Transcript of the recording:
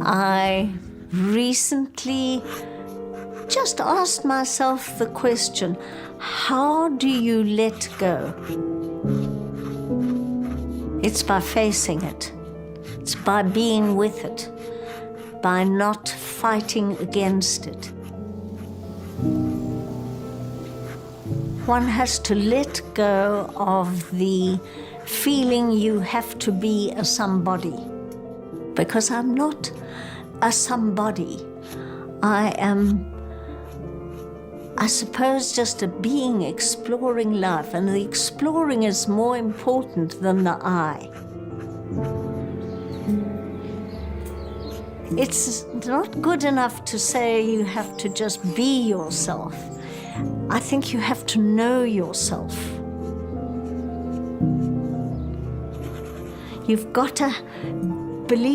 I recently just asked myself the question, how do you let go? It's by facing it. It's by being with it, by not fighting against it. One has to let go of the feeling you have to be a somebody, because I'm not a somebody. I am, I suppose, just a being exploring life, and the exploring is more important than the I. It's not good enough to say you have to just be yourself. I think you have to know yourself. You've got to believe